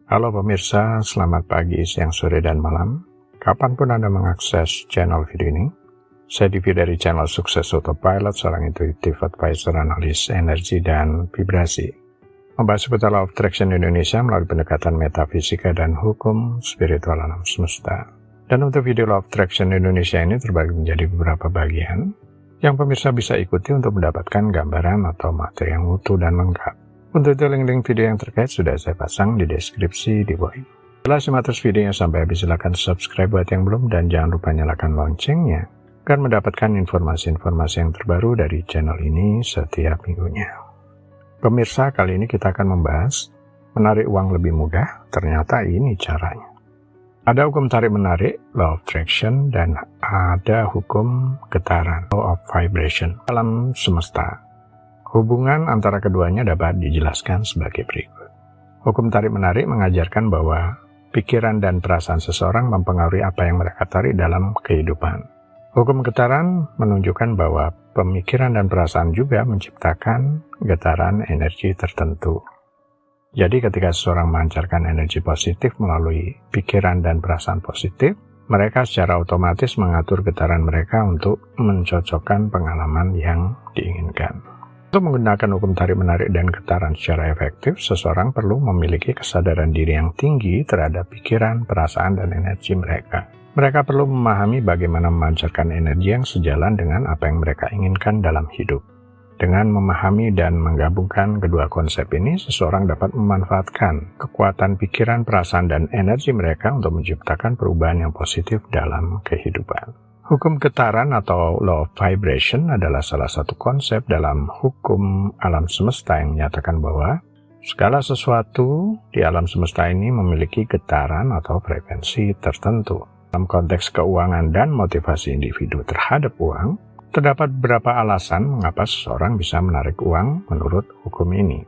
Halo pemirsa, selamat pagi, siang, sore, dan malam. Kapanpun Anda mengakses channel video ini, saya Divi dari channel Sukses Autopilot, seorang intuitive advisor, analis energi dan vibrasi. Membahas seputar Law of Attraction Indonesia melalui pendekatan metafisika dan hukum spiritual alam semesta. Dan untuk video Law of Attraction Indonesia ini terbagi menjadi beberapa bagian, yang pemirsa bisa ikuti untuk mendapatkan gambaran atau materi yang utuh dan lengkap. Untuk itu link-link video yang terkait sudah saya pasang di deskripsi di bawah ini. Setelah simak terus videonya sampai habis, silakan subscribe buat yang belum dan jangan lupa nyalakan loncengnya agar mendapatkan informasi-informasi yang terbaru dari channel ini setiap minggunya. Pemirsa, kali ini kita akan membahas menarik uang lebih mudah. Ternyata ini caranya. Ada hukum tarik-menarik, Law of Attraction, dan ada hukum getaran, Law of Vibration, alam semesta. Hubungan antara keduanya dapat dijelaskan sebagai berikut. Hukum tarik-menarik mengajarkan bahwa pikiran dan perasaan seseorang mempengaruhi apa yang mereka tarik dalam kehidupan. Hukum getaran menunjukkan bahwa pemikiran dan perasaan juga menciptakan getaran energi tertentu. Jadi ketika seseorang memancarkan energi positif melalui pikiran dan perasaan positif, mereka secara otomatis mengatur getaran mereka untuk mencocokkan pengalaman yang diinginkan. Untuk menggunakan hukum tarik-menarik dan getaran secara efektif, seseorang perlu memiliki kesadaran diri yang tinggi terhadap pikiran, perasaan, dan energi mereka. Mereka perlu memahami bagaimana memancarkan energi yang sejalan dengan apa yang mereka inginkan dalam hidup. Dengan memahami dan menggabungkan kedua konsep ini, seseorang dapat memanfaatkan kekuatan pikiran, perasaan, dan energi mereka untuk menciptakan perubahan yang positif dalam kehidupan. Hukum getaran atau Law of Vibration adalah salah satu konsep dalam hukum alam semesta yang menyatakan bahwa segala sesuatu di alam semesta ini memiliki getaran atau frekuensi tertentu. Dalam konteks keuangan dan motivasi individu terhadap uang, terdapat beberapa alasan mengapa seseorang bisa menarik uang menurut hukum ini.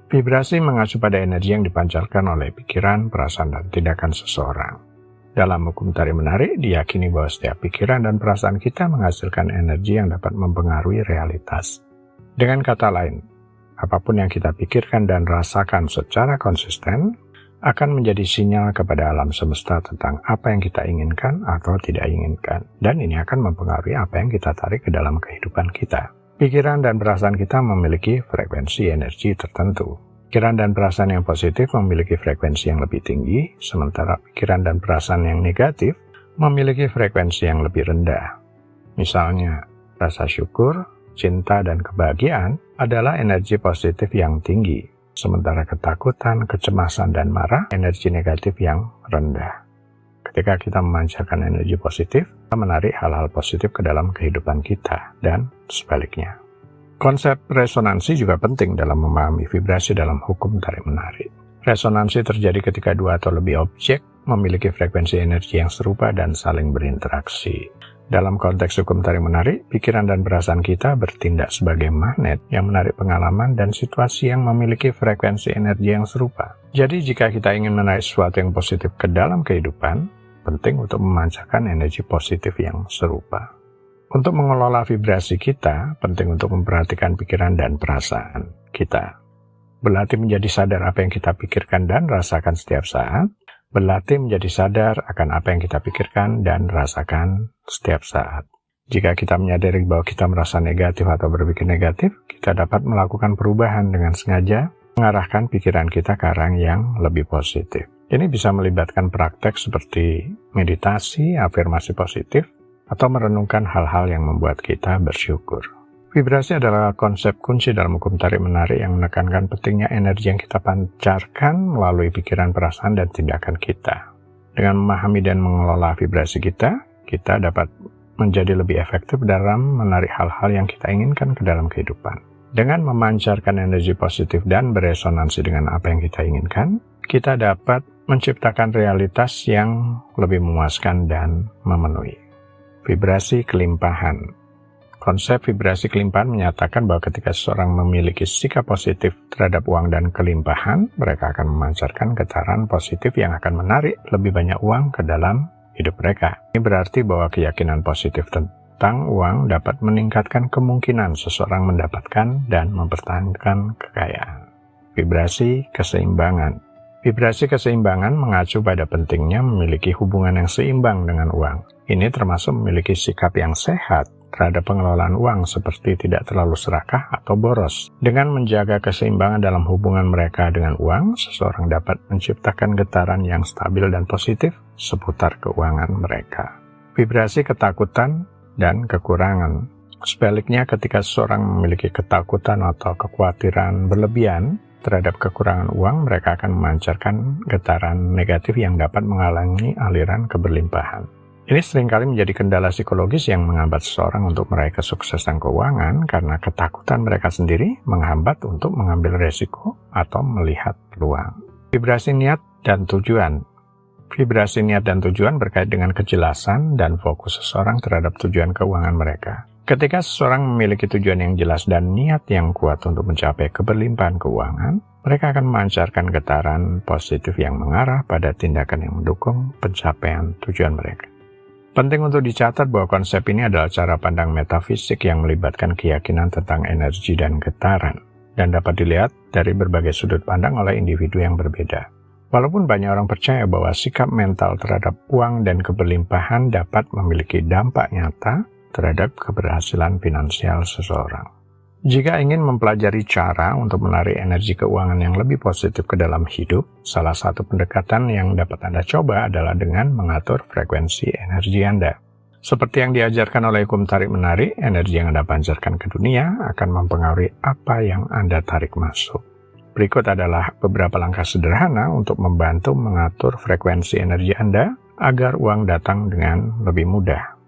Vibrasi mengacu pada energi yang dipancarkan oleh pikiran, perasaan, dan tindakan seseorang. Dalam hukum tarik-menarik, diyakini bahwa setiap pikiran dan perasaan kita menghasilkan energi yang dapat mempengaruhi realitas. Dengan kata lain, apapun yang kita pikirkan dan rasakan secara konsisten akan menjadi sinyal kepada alam semesta tentang apa yang kita inginkan atau tidak inginkan. Dan ini akan mempengaruhi apa yang kita tarik ke dalam kehidupan kita. Pikiran dan perasaan kita memiliki frekuensi energi tertentu. Pikiran dan perasaan yang positif memiliki frekuensi yang lebih tinggi, sementara pikiran dan perasaan yang negatif memiliki frekuensi yang lebih rendah. Misalnya, rasa syukur, cinta, dan kebahagiaan adalah energi positif yang tinggi, sementara ketakutan, kecemasan, dan marah energi negatif yang rendah. Ketika kita memancarkan energi positif, kita menarik hal-hal positif ke dalam kehidupan kita, dan sebaliknya. Konsep resonansi juga penting dalam memahami vibrasi dalam hukum tarik-menarik. Resonansi terjadi ketika dua atau lebih objek memiliki frekuensi energi yang serupa dan saling berinteraksi. Dalam konteks hukum tarik-menarik, pikiran dan perasaan kita bertindak sebagai magnet yang menarik pengalaman dan situasi yang memiliki frekuensi energi yang serupa. Jadi jika kita ingin menarik sesuatu yang positif ke dalam kehidupan, penting untuk memancarkan energi positif yang serupa. Untuk mengelola vibrasi kita, penting untuk memperhatikan pikiran dan perasaan kita. Berlatih menjadi sadar apa yang kita pikirkan dan rasakan setiap saat. Berlatih menjadi sadar akan apa yang kita pikirkan dan rasakan setiap saat. Jika kita menyadari bahwa kita merasa negatif atau berpikir negatif, kita dapat melakukan perubahan dengan sengaja, mengarahkan pikiran kita ke arah yang lebih positif. Ini bisa melibatkan praktek seperti meditasi, afirmasi positif, atau merenungkan hal-hal yang membuat kita bersyukur. Vibrasi adalah konsep kunci dalam hukum tarik-menarik yang menekankan pentingnya energi yang kita pancarkan melalui pikiran, perasaan, dan tindakan kita. Dengan memahami dan mengelola vibrasi kita dapat menjadi lebih efektif dalam menarik hal-hal yang kita inginkan ke dalam kehidupan. Dengan memancarkan energi positif dan beresonansi dengan apa yang kita inginkan, kita dapat menciptakan realitas yang lebih memuaskan dan memenuhi. Vibrasi kelimpahan. Konsep vibrasi kelimpahan menyatakan bahwa ketika seseorang memiliki sikap positif terhadap uang dan kelimpahan, mereka akan memancarkan getaran positif yang akan menarik lebih banyak uang ke dalam hidup mereka. Ini berarti bahwa keyakinan positif tentang uang dapat meningkatkan kemungkinan seseorang mendapatkan dan mempertahankan kekayaan. Vibrasi keseimbangan. Vibrasi keseimbangan mengacu pada pentingnya memiliki hubungan yang seimbang dengan uang. Ini termasuk memiliki sikap yang sehat terhadap pengelolaan uang seperti tidak terlalu serakah atau boros. Dengan menjaga keseimbangan dalam hubungan mereka dengan uang, seseorang dapat menciptakan getaran yang stabil dan positif seputar keuangan mereka. Vibrasi ketakutan dan kekurangan. Sebaliknya, ketika seseorang memiliki ketakutan atau kekhawatiran berlebihan terhadap kekurangan uang, mereka akan memancarkan getaran negatif yang dapat menghalangi aliran keberlimpahan. Ini seringkali menjadi kendala psikologis yang menghambat seseorang untuk meraih kesuksesan keuangan karena ketakutan mereka sendiri menghambat untuk mengambil resiko atau melihat peluang. Vibrasi niat dan tujuan. Vibrasi niat dan tujuan berkait dengan kejelasan dan fokus seseorang terhadap tujuan keuangan mereka. Ketika seseorang memiliki tujuan yang jelas dan niat yang kuat untuk mencapai keberlimpahan keuangan, mereka akan memancarkan getaran positif yang mengarah pada tindakan yang mendukung pencapaian tujuan mereka. Penting untuk dicatat bahwa konsep ini adalah cara pandang metafisik yang melibatkan keyakinan tentang energi dan getaran, dan dapat dilihat dari berbagai sudut pandang oleh individu yang berbeda. Walaupun banyak orang percaya bahwa sikap mental terhadap uang dan keberlimpahan dapat memiliki dampak nyata terhadap keberhasilan finansial seseorang. Jika ingin mempelajari cara untuk menarik energi keuangan yang lebih positif ke dalam hidup, salah satu pendekatan yang dapat Anda coba adalah dengan mengatur frekuensi energi Anda. Seperti yang diajarkan oleh hukum tarik-menarik, energi yang Anda pancarkan ke dunia akan mempengaruhi apa yang Anda tarik masuk. Berikut adalah beberapa langkah sederhana untuk membantu mengatur frekuensi energi Anda agar uang datang dengan lebih mudah.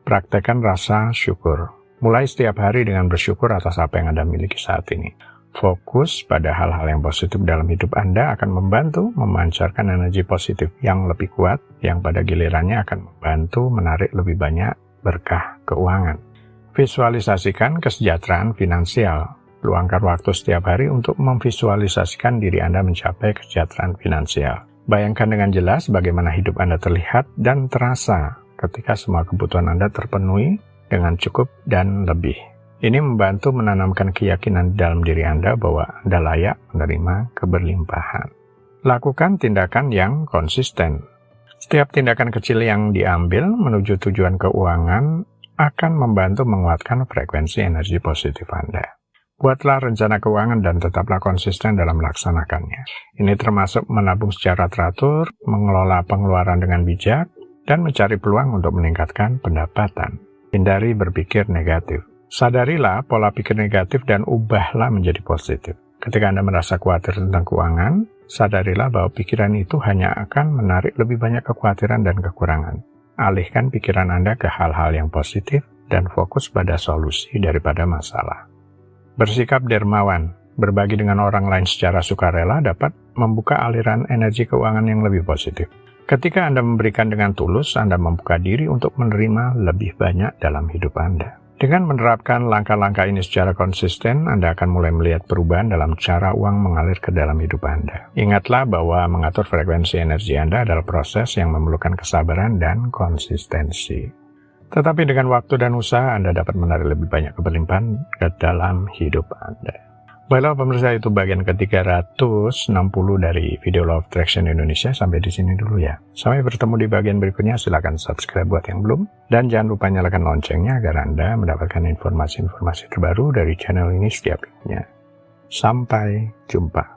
Praktekkan rasa syukur. Mulai setiap hari dengan bersyukur atas apa yang Anda miliki saat ini. Fokus pada hal-hal yang positif dalam hidup Anda akan membantu memancarkan energi positif yang lebih kuat, yang pada gilirannya akan membantu menarik lebih banyak berkah keuangan. Visualisasikan kesejahteraan finansial. Luangkan waktu setiap hari untuk memvisualisasikan diri Anda mencapai kesejahteraan finansial. Bayangkan dengan jelas bagaimana hidup Anda terlihat dan terasa ketika semua kebutuhan Anda terpenuhi dengan cukup dan lebih. Ini membantu menanamkan keyakinan dalam diri Anda bahwa Anda layak menerima keberlimpahan. Lakukan tindakan yang konsisten. Setiap tindakan kecil yang diambil menuju tujuan keuangan akan membantu menguatkan frekuensi energi positif Anda. Buatlah rencana keuangan dan tetaplah konsisten dalam melaksanakannya. Ini termasuk menabung secara teratur, mengelola pengeluaran dengan bijak, dan mencari peluang untuk meningkatkan pendapatan. Hindari berpikir negatif. Sadarilah pola pikir negatif dan ubahlah menjadi positif. Ketika Anda merasa khawatir tentang keuangan, sadarilah bahwa pikiran itu hanya akan menarik lebih banyak kekhawatiran dan kekurangan. Alihkan pikiran Anda ke hal-hal yang positif dan fokus pada solusi daripada masalah. Bersikap dermawan. Berbagi dengan orang lain secara sukarela dapat membuka aliran energi keuangan yang lebih positif. Ketika Anda memberikan dengan tulus, Anda membuka diri untuk menerima lebih banyak dalam hidup Anda. Dengan menerapkan langkah-langkah ini secara konsisten, Anda akan mulai melihat perubahan dalam cara uang mengalir ke dalam hidup Anda. Ingatlah bahwa mengatur frekuensi energi Anda adalah proses yang memerlukan kesabaran dan konsistensi. Tetapi dengan waktu dan usaha, Anda dapat menarik lebih banyak keberlimpahan ke dalam hidup Anda. Baiklah pemirsa, itu bagian ke-360 dari video Law of Attraction Indonesia. Sampai di sini dulu ya. Sampai bertemu di bagian berikutnya. Silakan subscribe buat yang belum. Dan jangan lupa nyalakan loncengnya agar Anda mendapatkan informasi-informasi terbaru dari channel ini setiap minggunya. Sampai jumpa.